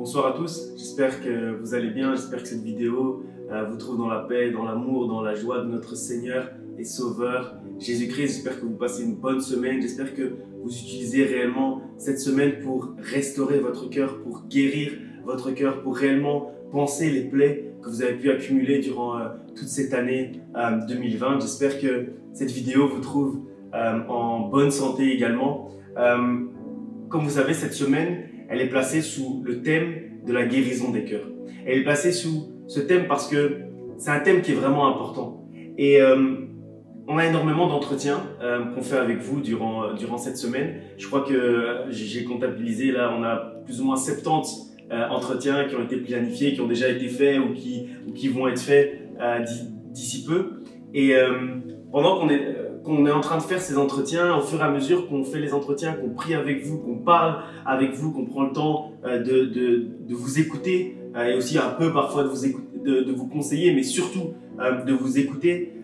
Bonsoir à tous, j'espère que vous allez bien, j'espère que cette vidéo vous trouve dans la paix, dans l'amour, dans la joie de notre Seigneur et Sauveur Jésus-Christ. J'espère que vous passez une bonne semaine, j'espère que vous utilisez réellement cette semaine pour restaurer votre cœur, pour guérir votre cœur, pour réellement penser les plaies que vous avez pu accumuler durant toute cette année 2020. J'espère que cette vidéo vous trouve en bonne santé également. Comme vous savez, cette semaine, elle est placée sous le thème de la guérison des cœurs. Elle est placée sous ce thème parce que c'est un thème qui est vraiment important. Et on a énormément d'entretiens qu'on fait avec vous durant cette semaine. Je crois que j'ai comptabilisé, là, on a plus ou moins 70 entretiens qui ont été planifiés, qui ont déjà été faits ou qui vont être faits d'ici peu. Et pendant qu'on est en train de faire ces entretiens, au fur et à mesure qu'on fait les entretiens, qu'on prie avec vous, qu'on parle avec vous, qu'on prend le temps de vous écouter et aussi un peu parfois de vous conseiller, mais surtout de vous écouter,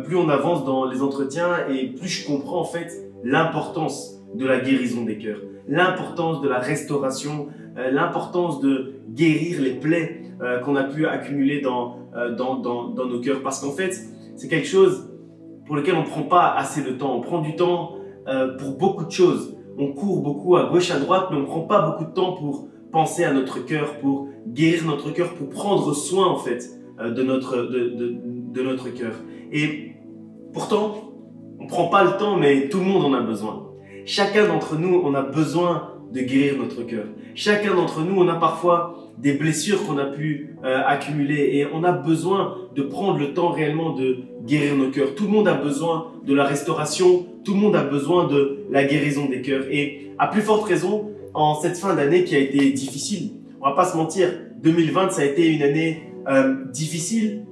plus on avance dans les entretiens et plus je comprends en fait l'importance de la guérison des cœurs, l'importance de la restauration, l'importance de guérir les plaies qu'on a pu accumuler dans nos cœurs. Parce qu'en fait, c'est quelque chose pour lequel on ne prend pas assez de temps. On prend du temps pour beaucoup de choses. On court beaucoup à gauche, à droite, mais on ne prend pas beaucoup de temps pour penser à notre cœur, pour guérir notre cœur, pour prendre soin en fait de notre cœur. Et pourtant, on ne prend pas le temps, mais tout le monde en a besoin. Chacun d'entre nous, on a besoin de guérir notre cœur. Chacun d'entre nous, on a parfois des blessures qu'on a pu accumuler et on a besoin de prendre le temps réellement de guérir nos cœurs. Tout le monde a besoin de la restauration, tout le monde a besoin de la guérison des cœurs. Et à plus forte raison, en cette fin d'année qui a été difficile, on va pas se mentir, 2020, ça a été une année difficile.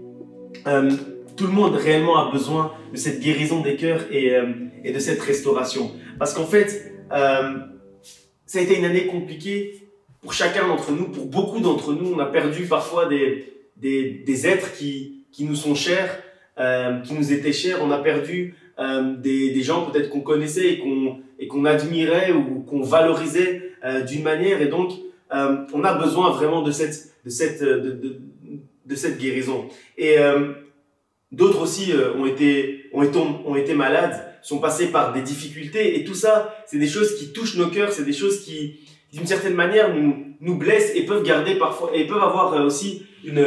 Tout le monde réellement a besoin de cette guérison des cœurs et de cette restauration. Parce qu'en fait, ça a été une année compliquée pour chacun d'entre nous, pour beaucoup d'entre nous. On a perdu parfois des êtres qui nous sont chers, qui nous étaient chers. On a perdu des gens peut-être qu'on connaissait et qu'on admirait ou qu'on valorisait d'une manière. Et donc, on a besoin vraiment de cette guérison. Et d'autres aussi ont été malades, sont passés par des difficultés. Et tout ça, c'est des choses qui touchent nos cœurs, c'est des choses qui, d'une certaine manière, nous blessent et peuvent garder parfois, et peuvent avoir aussi une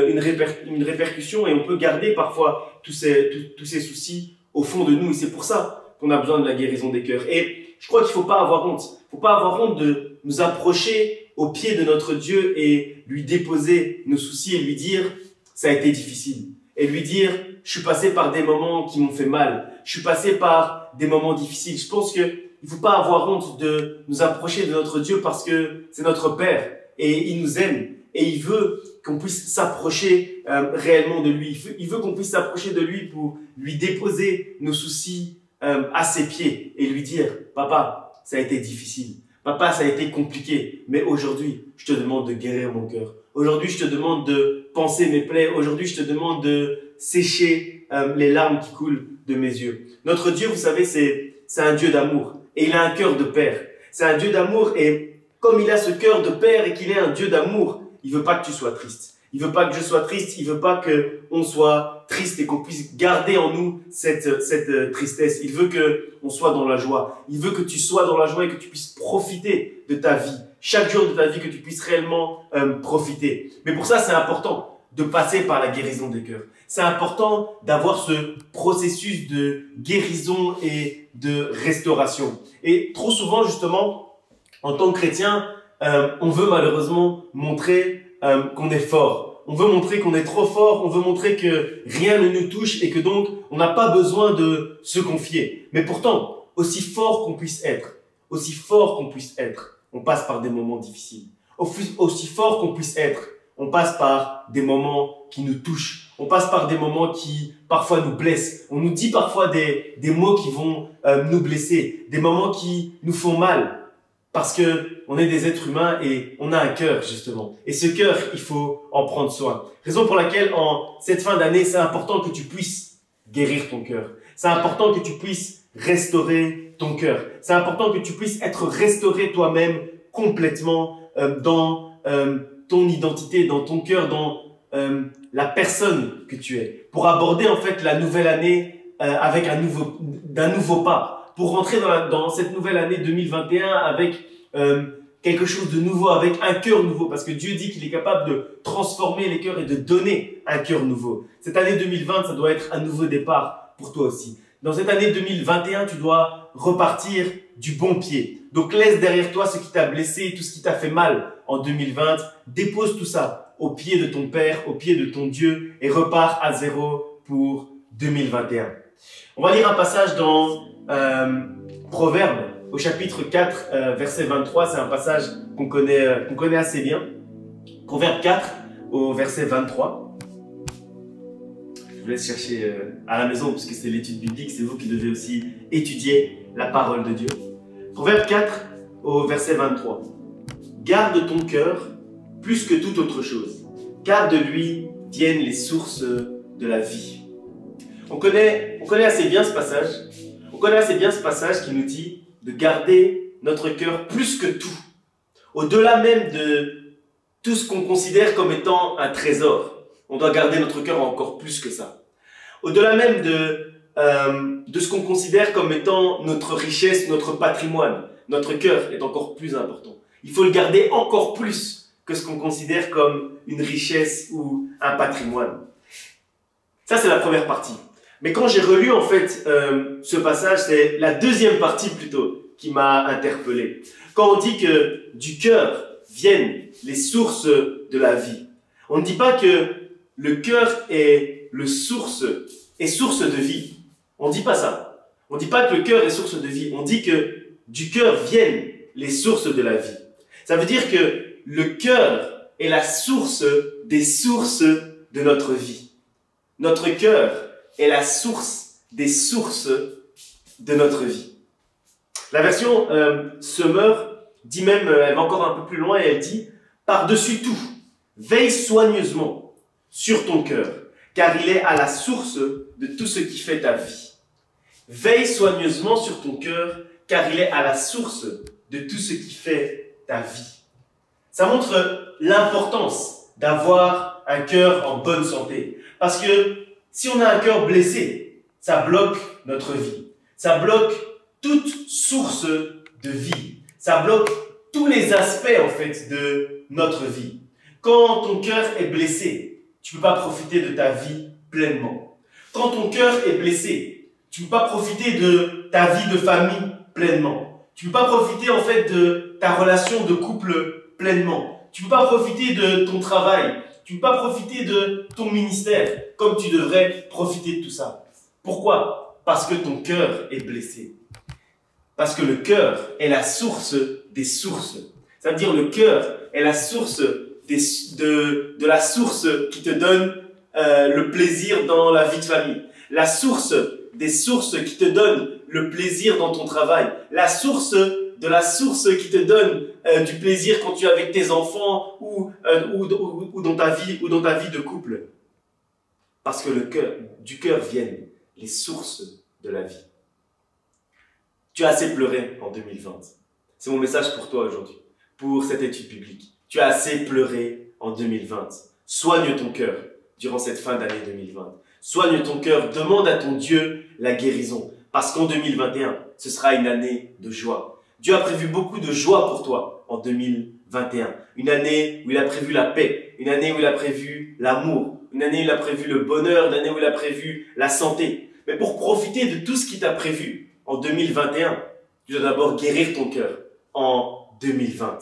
répercussion, et on peut garder parfois tous ces soucis au fond de nous. Et c'est pour ça qu'on a besoin de la guérison des cœurs. Et je crois qu'il faut pas avoir honte. Il faut pas avoir honte de nous approcher au pied de notre Dieu et lui déposer nos soucis et lui dire, ça a été difficile. Et lui dire, je suis passé par des moments qui m'ont fait mal. Je suis passé par des moments difficiles. Je pense que il faut pas avoir honte de nous approcher de notre Dieu parce que c'est notre Père et il nous aime et il veut qu'on puisse s'approcher réellement de lui. Il veut qu'on puisse s'approcher de lui pour lui déposer nos soucis à ses pieds et lui dire, papa, ça a été difficile. Papa, ça a été compliqué, mais aujourd'hui, je te demande de guérir mon cœur. Aujourd'hui, je te demande de panser mes plaies. Aujourd'hui, je te demande de sécher les larmes qui coulent de mes yeux. Notre Dieu, vous savez, c'est un Dieu d'amour. Et il a un cœur de père. C'est un Dieu d'amour et comme il a ce cœur de père et qu'il est un Dieu d'amour, il veut pas que tu sois triste. Il veut pas que je sois triste. Il veut pas que on soit triste et qu'on puisse garder en nous cette tristesse. Il veut que on soit dans la joie. Il veut que tu sois dans la joie et que tu puisses profiter de ta vie. Chaque jour de ta vie, que tu puisses réellement profiter. Mais pour ça, c'est important de passer par la guérison des cœurs. C'est important d'avoir ce processus de guérison et de restauration. Et trop souvent, justement, en tant que chrétien, on veut malheureusement montrer qu'on est fort. On veut montrer qu'on est trop fort, on veut montrer que rien ne nous touche et que donc on n'a pas besoin de se confier. Mais pourtant, aussi fort qu'on puisse être, on passe par des moments difficiles. Aussi fort qu'on puisse être, on passe par des moments qui nous touchent. On passe par des moments qui parfois nous blessent. On nous dit parfois des mots qui vont nous blesser, des moments qui nous font mal. Parce que on est des êtres humains et on a un cœur, justement. Et ce cœur, il faut en prendre soin. Raison pour laquelle, en cette fin d'année, c'est important que tu puisses guérir ton cœur. C'est important que tu puisses restaurer ton cœur. C'est important que tu puisses être restauré toi-même complètement dans ton identité, dans ton cœur, dans la personne que tu es. Pour aborder en fait la nouvelle année avec d'un nouveau pas. Pour rentrer dans cette nouvelle année 2021 avec quelque chose de nouveau, avec un cœur nouveau. Parce que Dieu dit qu'il est capable de transformer les cœurs et de donner un cœur nouveau. Cette année 2020, ça doit être un nouveau départ pour toi aussi. Dans cette année 2021, tu dois repartir du bon pied. Donc laisse derrière toi ce qui t'a blessé, tout ce qui t'a fait mal en 2020. Dépose tout ça au pied de ton Père, au pied de ton Dieu et repars à zéro pour 2021. On va lire un passage dans Proverbes au chapitre 4, verset 23. C'est un passage qu'on connaît assez bien. Proverbe 4 au verset 23. Je vous laisse chercher à la maison puisque c'est l'étude biblique. C'est vous qui devez aussi étudier la parole de Dieu. Proverbe 4 au verset 23. Garde ton cœur plus que toute autre chose, car de lui viennent les sources de la vie. On connaît assez bien ce passage. On connaît assez bien ce passage qui nous dit de garder notre cœur plus que tout. Au-delà même de tout ce qu'on considère comme étant un trésor. On doit garder notre cœur encore plus que ça. Au-delà même de ce qu'on considère comme étant notre richesse, notre patrimoine. Notre cœur est encore plus important. Il faut le garder encore plus que ce qu'on considère comme une richesse ou un patrimoine. Ça, c'est la première partie. Mais quand j'ai relu en fait ce passage, c'est la deuxième partie plutôt qui m'a interpellé. Quand on dit que du cœur viennent les sources de la vie, on ne dit pas que le cœur est source de vie. On ne dit pas ça. On ne dit pas que le cœur est source de vie. On dit que du cœur viennent les sources de la vie. Ça veut dire que le cœur est la source des sources de notre vie. Notre cœur est la source des sources de notre vie. La version Summer dit même, elle va encore un peu plus loin et elle dit « Par-dessus tout, veille soigneusement sur ton cœur, car il est à la source de tout ce qui fait ta vie. » Veille soigneusement sur ton cœur, car il est à la source de tout ce qui fait ta vie. Ça montre l'importance d'avoir un cœur en bonne santé. Parce que si on a un cœur blessé, ça bloque notre vie. Ça bloque toute source de vie. Ça bloque tous les aspects en fait de notre vie. Quand ton cœur est blessé, tu ne peux pas profiter de ta vie pleinement. Quand ton cœur est blessé, tu ne peux pas profiter de ta vie de famille pleinement. Tu ne peux pas profiter en fait de ta relation de couple pleinement. Tu ne peux pas profiter de ton travail. Tu ne peux pas profiter de ton ministère comme tu devrais profiter de tout ça. Pourquoi? Parce que ton cœur est blessé. Parce que le cœur est la source des sources. Ça veut dire le cœur est la source de la source qui te donne le plaisir dans la vie de famille. La source des sources qui te donne le plaisir dans ton travail. La source de la source qui te donne du plaisir quand tu es avec tes enfants ou dans ta vie de couple. Parce que du cœur viennent les sources de la vie. Tu as assez pleuré en 2020. C'est mon message pour toi aujourd'hui, pour cette étude biblique. Tu as assez pleuré en 2020. Soigne ton cœur durant cette fin d'année 2020. Soigne ton cœur, demande à ton Dieu la guérison. Parce qu'en 2021, ce sera une année de joie. Dieu a prévu beaucoup de joie pour toi en 2021. Une année où il a prévu la paix. Une année où il a prévu l'amour. Une année où il a prévu le bonheur. Une année où il a prévu la santé. Mais pour profiter de tout ce qu'il t'a prévu en 2021, tu dois d'abord guérir ton cœur en 2020.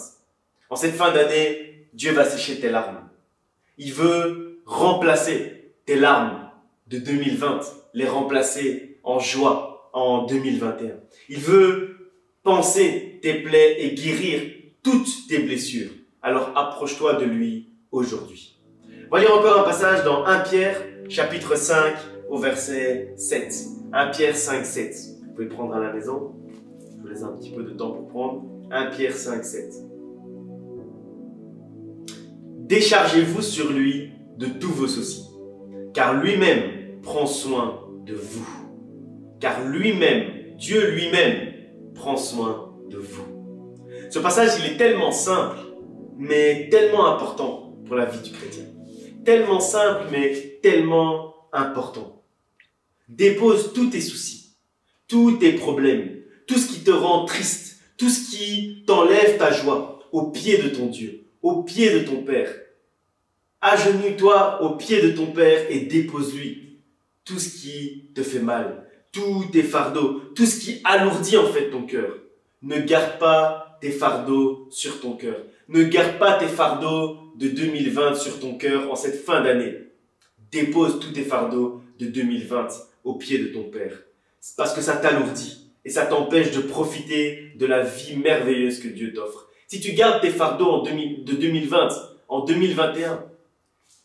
En cette fin d'année, Dieu va sécher tes larmes. Il veut remplacer tes larmes de 2020, les remplacer en joie en 2021. Il veut panser tes plaies et guérir toutes tes blessures. Alors approche-toi de lui aujourd'hui. On va lire encore un passage dans 1 Pierre, chapitre 5, au verset 7. 1 Pierre 5, 7. Vous pouvez prendre à la maison. Je vous laisse un petit peu de temps pour prendre. 1 Pierre 5, 7. Déchargez-vous sur lui de tous vos soucis, car lui-même prend soin de vous. Car lui-même, Dieu lui-même, prend soin de vous. Ce passage, il est tellement simple, mais tellement important. pour la vie du chrétien. Tellement simple, mais tellement important. Dépose tous tes soucis, tous tes problèmes, tout ce qui te rend triste, tout ce qui t'enlève ta joie au pied de ton Dieu, au pied de ton Père. Agenouille-toi au pied de ton Père et dépose-lui tout ce qui te fait mal, tous tes fardeaux, tout ce qui alourdit en fait ton cœur. Ne garde pas tes fardeaux sur ton cœur. Ne garde pas tes fardeaux de 2020 sur ton cœur en cette fin d'année. Dépose tous tes fardeaux de 2020 au pied de ton Père. C'est parce que ça t'alourdit et ça t'empêche de profiter de la vie merveilleuse que Dieu t'offre. Si tu gardes tes fardeaux de 2020 en 2021,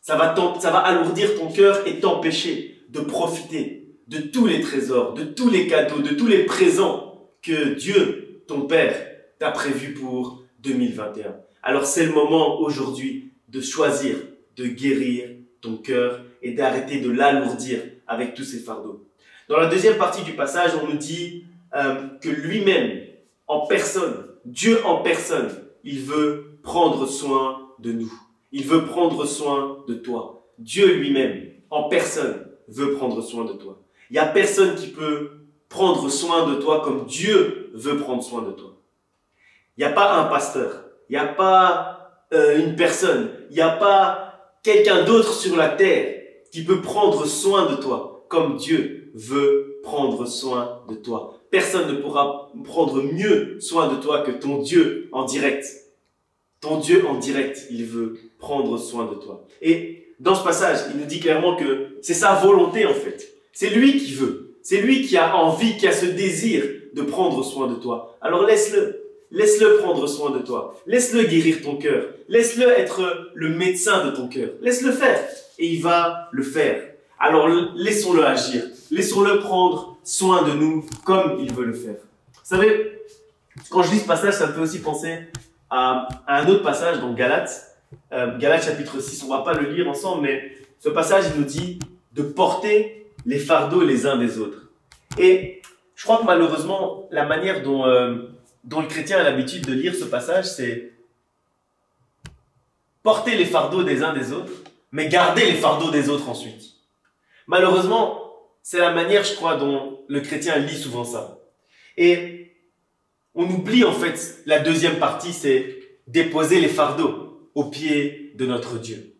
ça va alourdir ton cœur et t'empêcher de profiter de tous les trésors, de tous les cadeaux, de tous les présents que Dieu, ton Père, t'a prévus pour 2021. Alors c'est le moment aujourd'hui de choisir de guérir ton cœur et d'arrêter de l'alourdir avec tous ces fardeaux. Dans la deuxième partie du passage, on nous dit que lui-même, en personne, Dieu en personne, il veut prendre soin de nous. Il veut prendre soin de toi. Dieu lui-même, en personne, veut prendre soin de toi. Il n'y a personne qui peut prendre soin de toi comme Dieu veut prendre soin de toi. Il n'y a pas un pasteur, il n'y a pas une personne, il n'y a pas quelqu'un d'autre sur la terre qui peut prendre soin de toi comme Dieu veut prendre soin de toi. Personne ne pourra prendre mieux soin de toi que ton Dieu en direct. Ton Dieu en direct, il veut prendre soin de toi. Et dans ce passage, il nous dit clairement que c'est sa volonté en fait. C'est lui qui veut. C'est lui qui a envie, qui a ce désir de prendre soin de toi. Alors laisse-le. Laisse-le prendre soin de toi. Laisse-le guérir ton cœur. Laisse-le être le médecin de ton cœur. Laisse-le faire. Et il va le faire. Alors laissons-le agir. Laissons-le prendre soin de nous comme il veut le faire. Vous savez, quand je lis ce passage, ça me fait aussi penser à un autre passage dans Galates. Galates chapitre 6, on ne va pas le lire ensemble, mais ce passage, il nous dit de porter les fardeaux les uns des autres. Et je crois que malheureusement, la manière dont le chrétien a l'habitude de lire ce passage, c'est porter les fardeaux des uns des autres, mais garder les fardeaux des autres ensuite. Malheureusement, c'est la manière, je crois, dont le chrétien lit souvent ça. Et on oublie en fait la deuxième partie, c'est déposer les fardeaux au pied de notre Dieu.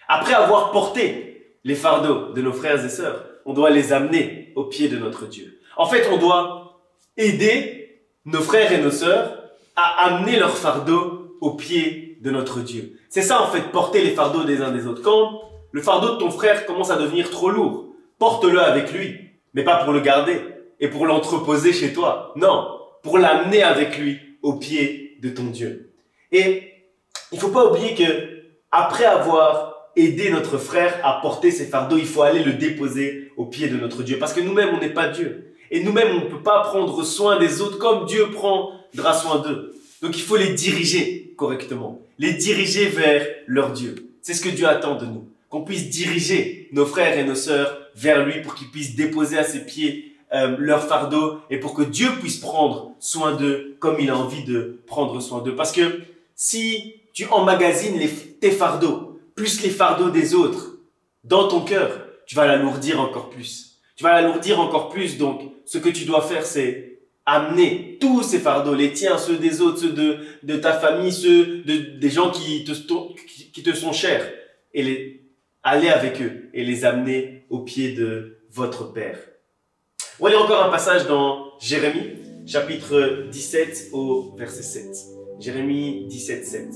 Après avoir porté les fardeaux de nos frères et sœurs, on doit les amener au pied de notre Dieu. En fait, on doit aider nos frères et nos sœurs à amener leurs fardeaux au pied de notre Dieu. C'est ça en fait, porter les fardeaux des uns des autres. Quand le fardeau de ton frère commence à devenir trop lourd, porte-le avec lui, mais pas pour le garder et pour l'entreposer chez toi. Non, pour l'amener avec lui au pied de ton Dieu. Et il ne faut pas oublier que après avoir aidé notre frère à porter ses fardeaux, il faut aller le déposer au pied de notre Dieu. Parce que nous-mêmes, on n'est pas Dieu. Et nous-mêmes, on ne peut pas prendre soin des autres comme Dieu prendra soin d'eux. Donc il faut les diriger correctement. Les diriger vers leur Dieu. C'est ce que Dieu attend de nous. Qu'on puisse diriger nos frères et nos sœurs vers lui pour qu'ils puissent déposer à ses pieds leur fardeau et pour que Dieu puisse prendre soin d'eux comme il a envie de prendre soin d'eux. Parce que si tu emmagasines tes fardeaux plus les fardeaux des autres dans ton cœur, tu vas l'alourdir encore plus. Tu vas l'alourdir encore plus. Donc, ce que tu dois faire, c'est amener tous ces fardeaux, les tiens, ceux des autres, ceux de ta famille, ceux des gens qui te sont chers, et aller avec eux et les amener au pied de votre Père. On va lire encore un passage dans Jérémie, chapitre 17 au verset 7. Jérémie 17, 7.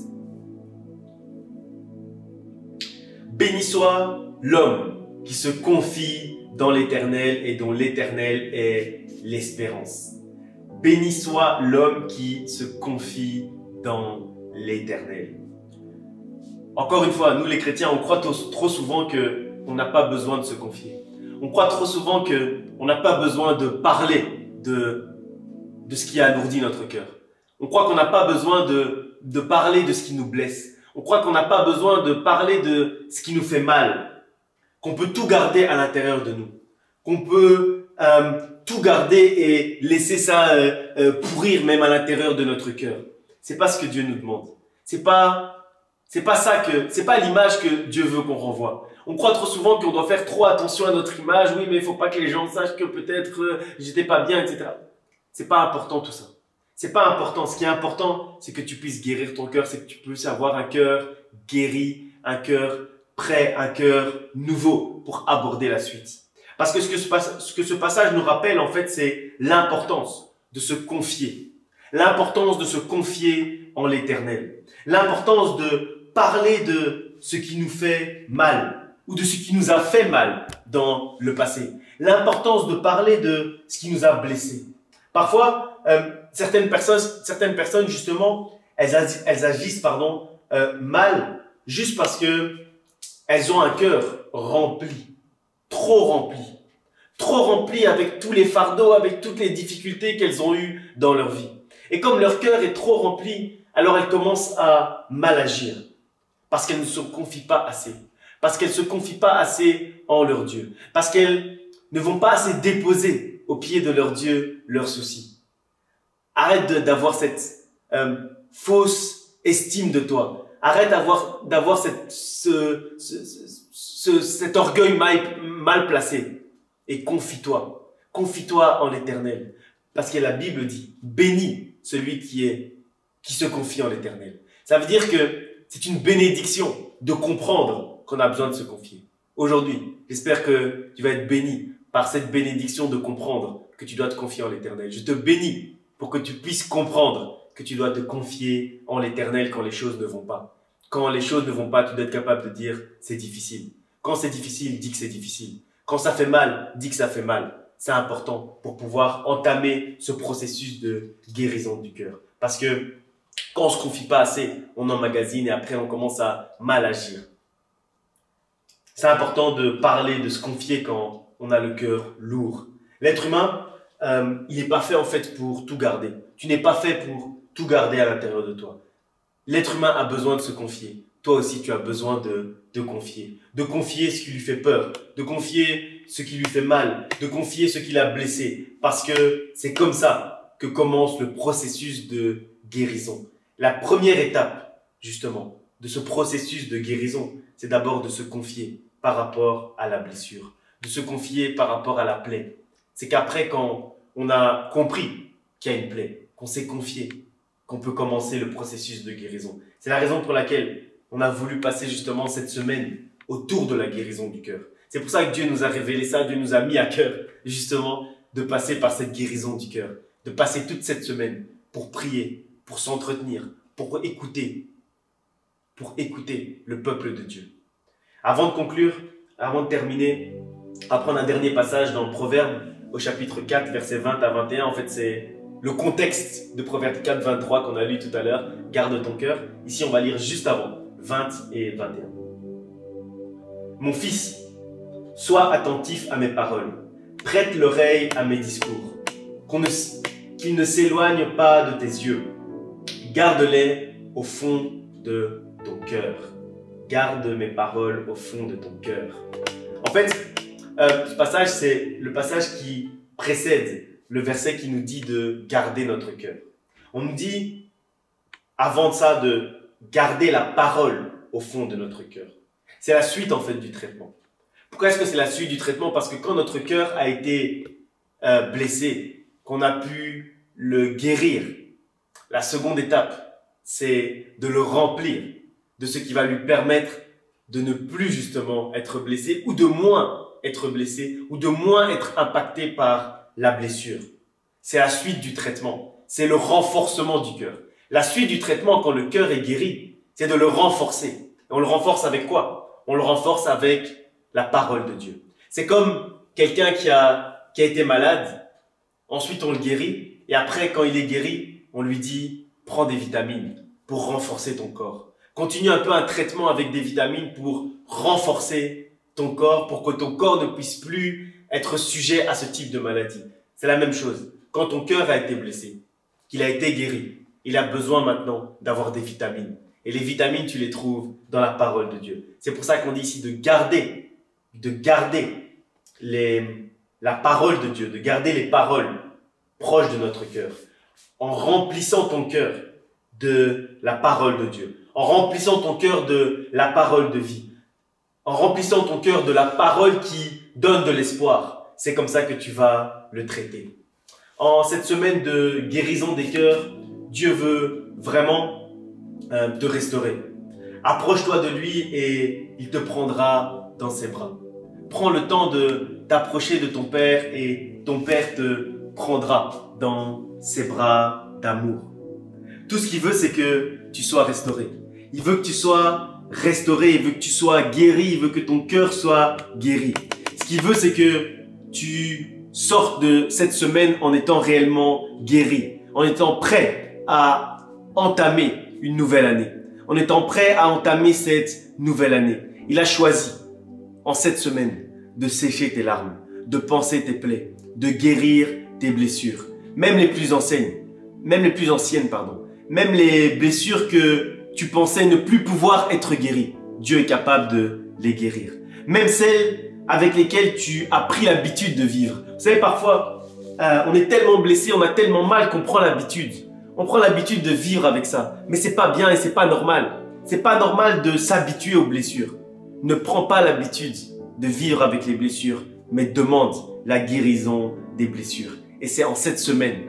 Béni soit l'homme qui se confie dans l'Éternel et dont l'Éternel est l'espérance. Béni soit l'homme qui se confie dans l'Éternel. Encore une fois, nous les chrétiens, on croit trop souvent qu'on n'a pas besoin de se confier. On croit trop souvent qu'on n'a pas besoin de parler de ce qui alourdit notre cœur. On croit qu'on n'a pas besoin de parler de ce qui nous blesse. On croit qu'on n'a pas besoin de parler de ce qui nous fait mal. Qu'on peut tout garder à l'intérieur de nous. Qu'on peut tout garder et laisser ça pourrir même à l'intérieur de notre cœur. C'est pas ce que Dieu nous demande. C'est pas C'est pas l'image que Dieu veut qu'on renvoie. On croit trop souvent qu'on doit faire trop attention à notre image. Oui, mais il faut pas que les gens sachent que peut-être j'étais pas bien, etc. C'est pas important tout ça. C'est pas important. Ce qui est important, c'est que tu puisses guérir ton cœur, c'est que tu puisses avoir un cœur guéri, un cœur prêt, un cœur nouveau pour aborder la suite. Parce que ce que ce passage nous rappelle, en fait, c'est l'importance de se confier. L'importance de se confier en l'Éternel. L'importance de parler de ce qui nous fait mal ou de ce qui nous a fait mal dans le passé. L'importance de parler de ce qui nous a blessés. Parfois, certaines personnes justement, elles agissent mal juste parce que elles ont un cœur rempli, trop rempli avec tous les fardeaux, avec toutes les difficultés qu'elles ont eues dans leur vie. Et comme leur cœur est trop rempli, alors elles commencent à mal agir parce qu'elles ne se confient pas assez, parce qu'elles ne se confient pas assez en leur Dieu, parce qu'elles ne vont pas assez déposer au pied de leur Dieu leurs soucis. Arrête d'avoir cette fausse estime de toi. Arrête d'avoir cet orgueil mal placé. Et confie-toi. Confie-toi en l'Éternel. Parce que la Bible dit, bénis celui qui se confie en l'Éternel. Ça veut dire que c'est une bénédiction de comprendre qu'on a besoin de se confier. Aujourd'hui, j'espère que tu vas être béni par cette bénédiction de comprendre que tu dois te confier en l'Éternel. Je te bénis pour que tu puisses comprendre que tu dois te confier en l'Éternel quand les choses ne vont pas. Quand les choses ne vont pas, tu dois être capable de dire c'est difficile. Quand c'est difficile, dis que c'est difficile. Quand ça fait mal, dis que ça fait mal. C'est important pour pouvoir entamer ce processus de guérison du cœur. Parce que quand on ne se confie pas assez, on emmagasine et après on commence à mal agir. C'est important de parler, de se confier quand on a le cœur lourd. L'être humain, il n'est pas fait en fait pour tout garder. Tu n'es pas fait pour tout garder à l'intérieur de toi. L'être humain a besoin de se confier. Toi aussi, tu as besoin de te confier. De confier ce qui lui fait peur. De confier ce qui lui fait mal. De confier ce qui l'a blessé. Parce que c'est comme ça que commence le processus de guérison. La première étape, justement, de ce processus de guérison, c'est d'abord de se confier par rapport à la blessure. De se confier par rapport à la plaie. C'est qu'après, quand on a compris qu'il y a une plaie, qu'on s'est confié, qu'on peut commencer le processus de guérison. C'est la raison pour laquelle on a voulu passer justement cette semaine autour de la guérison du cœur. C'est pour ça que Dieu nous a révélé ça, Dieu nous a mis à cœur justement de passer par cette guérison du cœur, de passer toute cette semaine pour prier, pour s'entretenir, pour écouter le peuple de Dieu. Avant de conclure, avant de terminer, on va prendre un dernier passage dans le Proverbe au chapitre 4, versets 20 à 21. En fait, c'est le contexte de Proverbe 4, 23 qu'on a lu tout à l'heure. Garde ton cœur. Ici, on va lire juste avant, 20 et 21. Mon fils, sois attentif à mes paroles. Prête l'oreille à mes discours. Qu'ils ne s'éloignent pas de tes yeux. Garde-les au fond de ton cœur. Garde mes paroles au fond de ton cœur. En fait, ce passage, c'est le passage qui précède le verset qui nous dit de garder notre cœur. On nous dit, avant de ça, de garder la parole au fond de notre cœur. C'est la suite, en fait, du traitement. Pourquoi est-ce que c'est la suite du traitement? Parce que quand notre cœur a été blessé, qu'on a pu le guérir, la seconde étape, c'est de le remplir de ce qui va lui permettre de ne plus justement être blessé ou de moins être blessé ou de moins être impacté par la blessure. C'est la suite du traitement. C'est le renforcement du cœur. La suite du traitement quand le cœur est guéri, c'est de le renforcer. Et on le renforce avec quoi? On le renforce avec la parole de Dieu. C'est comme quelqu'un qui a été malade. Ensuite, on le guérit. Et après, quand il est guéri, on lui dit, prends des vitamines pour renforcer ton corps. Continue un peu un traitement avec des vitamines pour renforcer ton corps, pour que ton corps ne puisse plus être sujet à ce type de maladie. C'est la même chose. Quand ton cœur a été blessé, qu'il a été guéri, il a besoin maintenant d'avoir des vitamines. Et les vitamines, tu les trouves dans la parole de Dieu. C'est pour ça qu'on dit ici de garder la parole de Dieu, de garder les paroles proches de notre cœur, en remplissant ton cœur de la parole de Dieu, en remplissant ton cœur de la parole de vie, en remplissant ton cœur de la parole qui donne de l'espoir. C'est comme ça que tu vas le traiter. En cette semaine de guérison des cœurs, Dieu veut vraiment te restaurer. Approche-toi de lui et il te prendra dans ses bras. Prends le temps de t'approcher de ton Père et ton Père te prendra dans ses bras d'amour. Tout ce qu'il veut, c'est que tu sois restauré. Il veut que tu sois restauré, il veut que tu sois guéri, il veut que ton cœur soit guéri. Ce qu'il veut, c'est que tu sortes de cette semaine en étant réellement guéri, en étant prêt à entamer une nouvelle année, en étant prêt à entamer cette nouvelle année. Il a choisi en cette semaine de sécher tes larmes, de panser tes plaies, de guérir tes blessures, même les plus anciennes, même les blessures que tu pensais ne plus pouvoir être guéries. Dieu est capable de les guérir. Même celles avec lesquelles tu as pris l'habitude de vivre. Vous savez, parfois, on est tellement blessé, on a tellement mal qu'on prend l'habitude. On prend l'habitude de vivre avec ça. Mais c'est pas bien et c'est pas normal. C'est pas normal de s'habituer aux blessures. Ne prends pas l'habitude de vivre avec les blessures, mais demande la guérison des blessures. Et c'est en cette semaine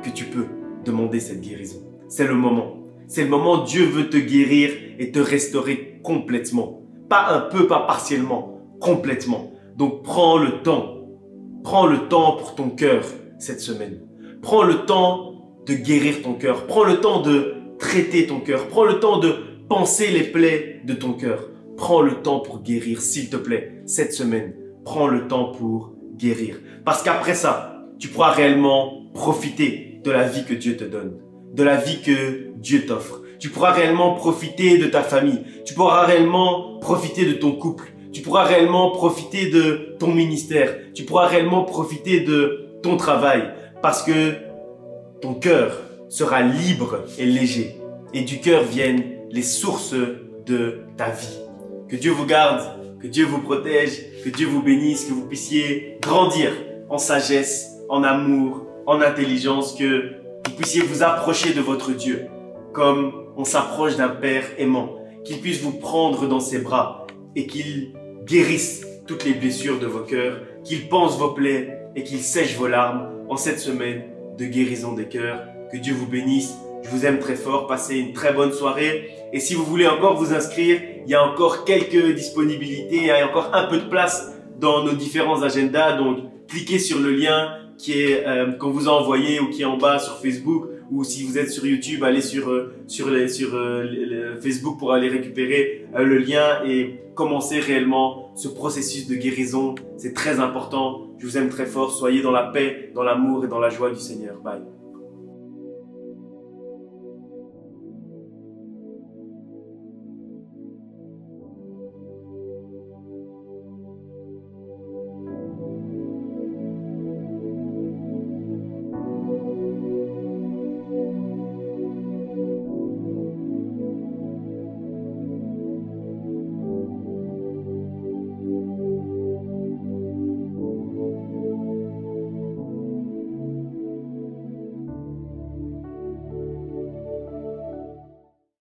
que tu peux demander cette guérison. C'est le moment. C'est le moment. Dieu veut te guérir et te restaurer complètement. Pas un peu, pas partiellement, complètement. Donc prends le temps. Prends le temps pour ton cœur cette semaine. Prends le temps de guérir ton cœur. Prends le temps de traiter ton cœur. Prends le temps de panser les plaies de ton cœur. Prends le temps pour guérir, s'il te plaît, cette semaine. Prends le temps pour guérir. Parce qu'après ça, tu pourras réellement profiter de la vie que Dieu te donne, de la vie que Dieu t'offre. Tu pourras réellement profiter de ta famille. Tu pourras réellement profiter de ton couple. Tu pourras réellement profiter de ton ministère. Tu pourras réellement profiter de ton travail. Parce que ton cœur sera libre et léger. Et du cœur viennent les sources de ta vie. Que Dieu vous garde, que Dieu vous protège, que Dieu vous bénisse, que vous puissiez grandir en sagesse, en amour, en intelligence, que vous puissiez vous approcher de votre Dieu comme on s'approche d'un Père aimant, qu'il puisse vous prendre dans ses bras et qu'il guérisse toutes les blessures de vos cœurs, qu'il panse vos plaies et qu'il sèche vos larmes en cette semaine de guérison des cœurs. Que Dieu vous bénisse. Je vous aime très fort. Passez une très bonne soirée. Et si vous voulez encore vous inscrire, il y a encore quelques disponibilités. Il y a encore un peu de place dans nos différents agendas. Donc, cliquez sur le lien qu'on vous a envoyé ou qui est en bas sur Facebook. Ou si vous êtes sur YouTube, allez sur Facebook pour aller récupérer le lien et commencer réellement ce processus de guérison. C'est très important. Je vous aime très fort. Soyez dans la paix, dans l'amour et dans la joie du Seigneur. Bye.